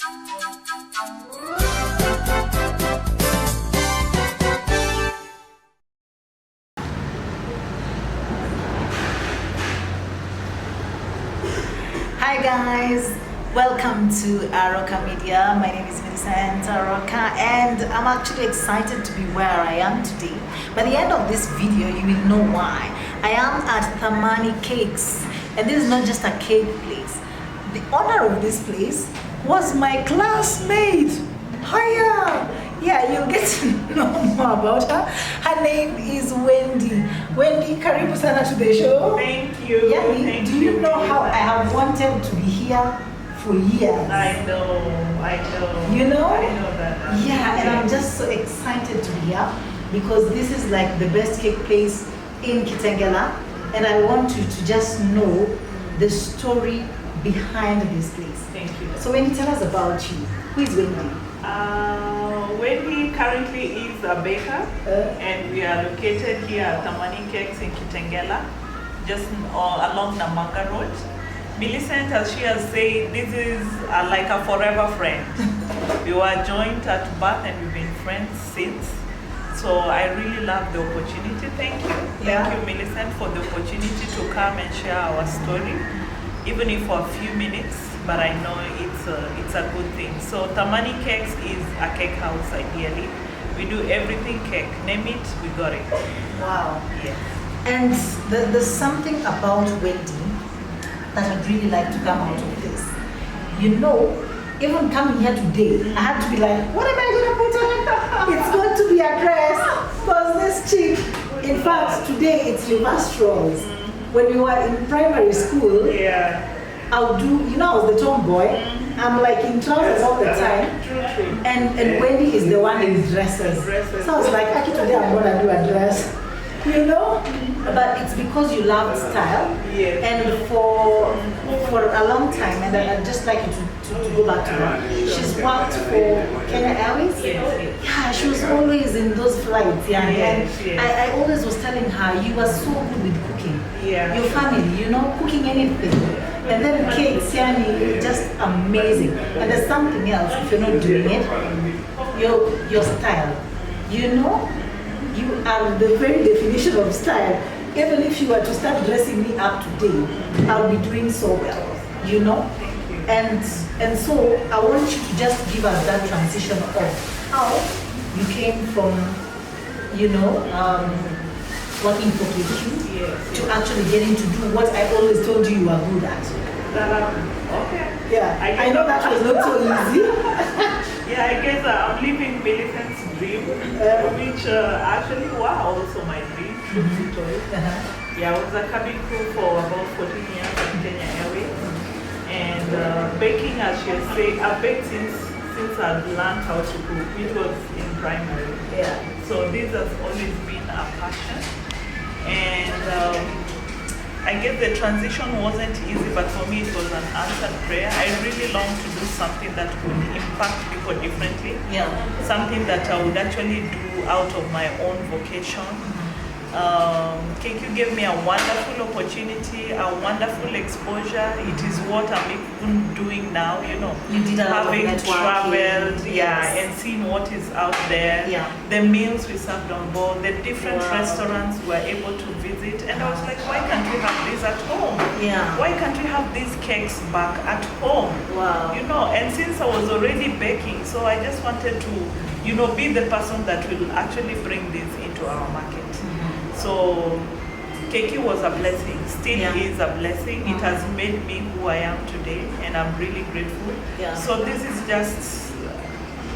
Hi guys, welcome to AROKA Media. My name is Millicent AROKA and I'm actually excited to be where I am today. By the end of this video, you will know why. I am at Thamani Cakes, and this is not just a cake place. The owner of this place was my classmate. Hiya! Yeah, you'll get to know more about her. Her name is Wendy. Wendy, karibu sana to the show. Thank you. Yeah, Thank do you know how I have wanted to be here for years? I know. You know? I know that. Yeah, and I'm just so excited to be here because this is like the best cake place in Kitengela, and I want you to just know the story behind this place. Thank you. So Wendy, tell us about you. Who is Wendy? Wendy currently is a baker, and we are located here at Thamani Cakes in Kitengela, just along Namanga Road. Millicent, as she has said, this is like a forever friend. We were joined at birth and we've been friends since. So I really love the opportunity. Thank you. Thank you, Millicent, for the opportunity to come and share our story, even if for a few minutes, but I know it's a good thing. So Thamani Cakes is a cake house ideally. We do everything cake. Name it, we got it. Wow. Yes. And there's something about Wendy that I'd really like to come out of this. You know, even coming here today, I had to be like, what am I going to put on? It's going to be a dress. Because this chick, in fact, today it's reverse roles. When we were in primary school, I'll do, you know, I was the tomboy. I'm like in trousers all the time. True. And Wendy is the one in dresses. So I was like, okay, today I'm going to do a dress. You know? But it's because you love style. Yes. And for a long time, and I'd just like you to go back to her. She's worked for Kenya Airways. Yeah, she was always in those flights. Yeah, and I always was telling her, you are so good with cooking. Yeah. Your family, you know, cooking anything. And then cakes, yani, just amazing. And there's something else, if you're not doing it, your style. You know, you are the very definition of style. Even if you were to start dressing me up today, I'll be doing so well, you know? And so I want you to just give us that transition of how you came from, you know, working for KQ to actually getting to do what I always told you are good at. Okay. Yeah, I know that was not so easy. Yeah, I guess I'm living Millicent's dream, which actually was also my dream, truth be told. Yeah, I was a cabin crew for about 14 years at Kenya Airways. And baking, as she has said, I've baked since I've learned how to cook, which was in primary. Yeah. So this has always been a passion. And I guess the transition wasn't easy, but for me it was an answered prayer. I really longed to do something that would impact people differently. Yeah. Something that I would actually do out of my own vocation. KQ gave me a wonderful opportunity, a wonderful exposure. It is what I'm even doing now, you know. You did a lot of having traveled, yes. and seeing what is out there, the meals we served on board, the different restaurants we were able to visit, and I was like, why can't we have this at home? Yeah. Why can't we have these cakes back at home? Wow. You know, and since I was already baking, so I just wanted to, you know, be the person that will actually bring this into our market. So KQ was a blessing, still is a blessing. It has made me who I am today, and I'm really grateful. So this is just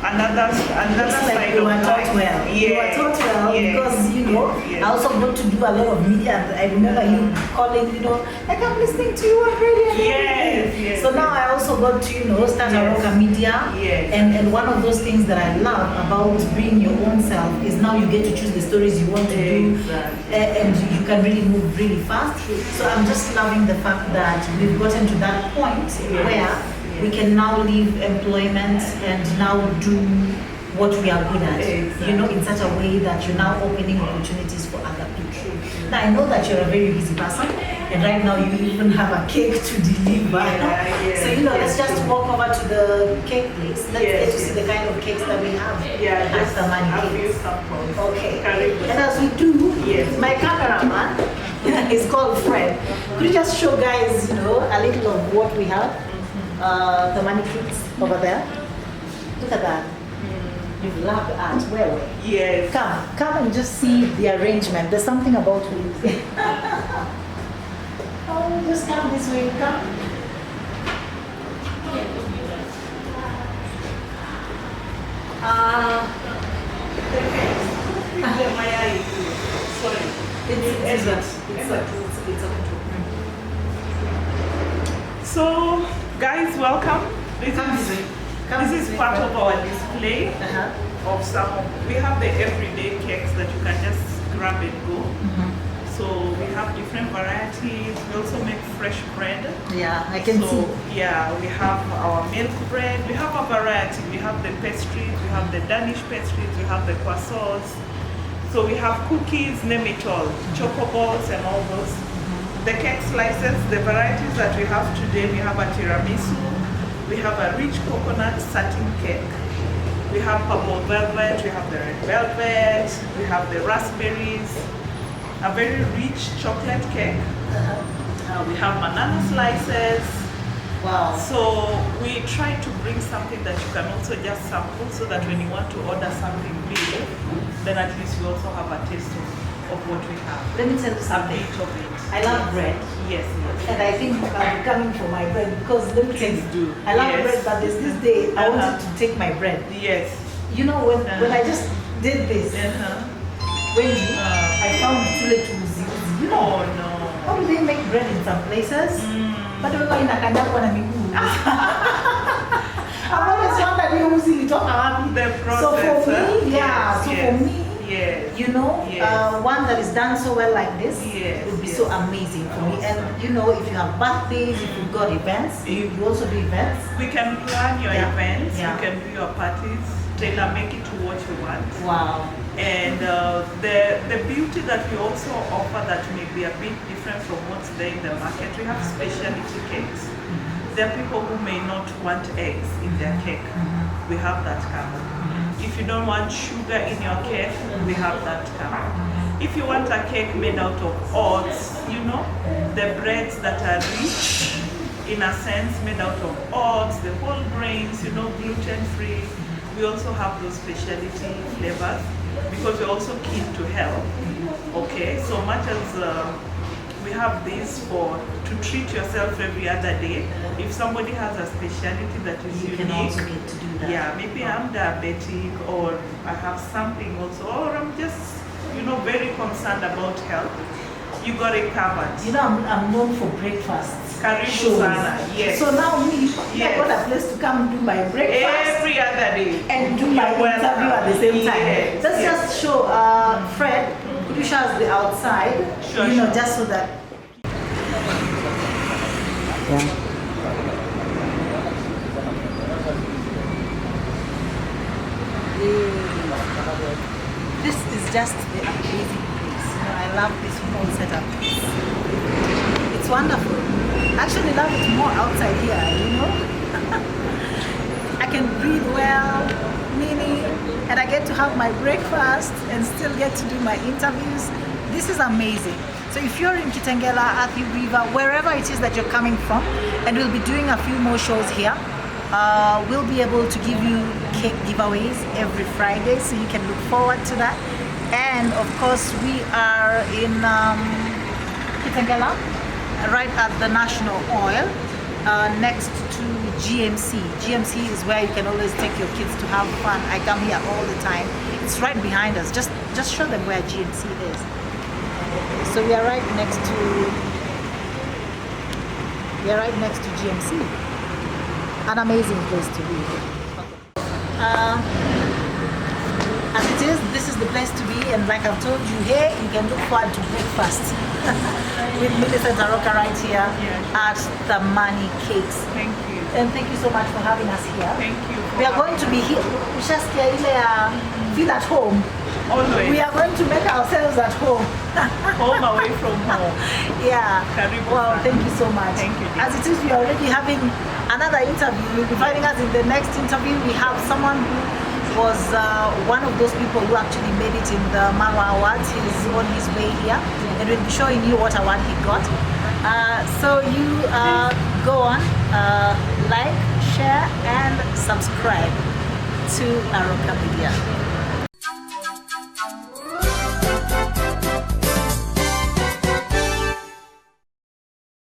another side you of were life. taught well. You were taught well because, you know, I also got to do a lot of media. I remember you calling, you know, like I'm listening to you on radio. Yes. So now I also got to, you know, start AROKA Media. And one of those things that I love about being your own self is now you get to choose the stories you want to do. And you can really move really fast. So I'm just loving the fact that we've gotten to that point where we can now leave employment and now do what we are good at, you know, in such a way that you're now opening opportunities for other people. Now, I know that you're a very busy person, and right now you even have a cake to deliver. Yeah, So let's just walk over to the cake place. Let's get to see the kind of cakes that we have at Thamani Cakes. Okay. And as we do, my cameraman is called Fred. Could you just show guys, a little of what we have? Thamani Cakes over there. Look at that. You love art. Where? Yes. Come and just see the arrangement. There's something about it. Oh, just come this way. Come. So, guys, welcome. This is part of our display of some. We have the everyday cakes that you can just grab and go. So we have different varieties. We also make fresh bread. Yeah, I can see. Yeah, we have our milk bread. We have a variety. We have the pastries. We have the Danish pastries. We have the croissants. So we have cookies, name it all, choco balls and all those. The cake slices, the varieties that we have today, we have a tiramisu. We have a rich coconut satin cake. We have purple velvet, we have the red velvet, we have the raspberries, a very rich chocolate cake. We have banana slices. Wow. So we try to bring something that you can also just sample so that when you want to order something big, then at least you also have a taste of what we have. Let me tell you something. A bit of it. I love bread. Yes. And I think I'll be coming for my bread because let me tell you, I love bread, but there's this day I wanted to take my bread. Yes. When I just did this, Wendy, I found too late to uzi. Oh no. How do they make bread in some places? But wewe inakanyagwa na miguu. I've always wondered hiyo uzi ilitoka wapi. The process. So for me, for me, one that is done so well like this would be so amazing for me. And if you have birthdays, if you've got events, you also do events. We can plan your events, you can do your parties, tailor make it to what you want. Wow. And the beauty that we also offer that may be a bit different from what's there in the market, we have specialty cakes. There are people who may not want eggs in their cake. We have that covered. If you don't want sugar in your cake, we have that covered. If you want a cake made out of oats, the breads that are rich, in a sense, made out of oats, the whole grains, gluten-free, we also have those specialty flavors because we're also keen to help. Okay, so much as we have this to treat yourself every other day. If somebody has a specialty that is unique, can also get to do that. Yeah, maybe I'm diabetic or I have something also, or I'm just, very concerned about health. You got it covered. I'm known for breakfasts. Karibu sana, yes. So now I got a place to come do my breakfast every other day and do my interview at the same time. Yes, Let's just show Fred. Could you show us the outside? Sure. Just so that. This is just the amazing place. I love this whole setup. It's wonderful. I actually love it more outside here, I can breathe well, and I get to have my breakfast and still get to do my interviews. This is amazing. So if you're in Kitengela, Athi River, wherever it is that you're coming from, and we'll be doing a few more shows here, we'll be able to give you cake giveaways every Friday, so you can look forward to that. And of course, we are in Kitengela, right at the National Oil, next to GMC. GMC is where you can always take your kids to have fun. I come here all the time. It's right behind us. Just show them where GMC is. So we are right next to GMC. An amazing place to be. As it is, this is the place to be, and like I've told you here, you can look forward to breakfast with Millicent AROKA right here at Thamani Cakes. Thank you. And thank you so much for having us here. Thank you. We are going to be here. We just feel at home. Always. We are going to make ourselves at home. Home away from home. Yeah. Karibu Well, sana. thank you so much. Thank you, dear. As it is, we are already having another interview. You'll be finding us in the next interview. We have someone who was one of those people who actually made it in the Marwa Awards. He's on his way here, and we'll be showing you what award he got. So you go on, like, share, and subscribe to AROKA Media.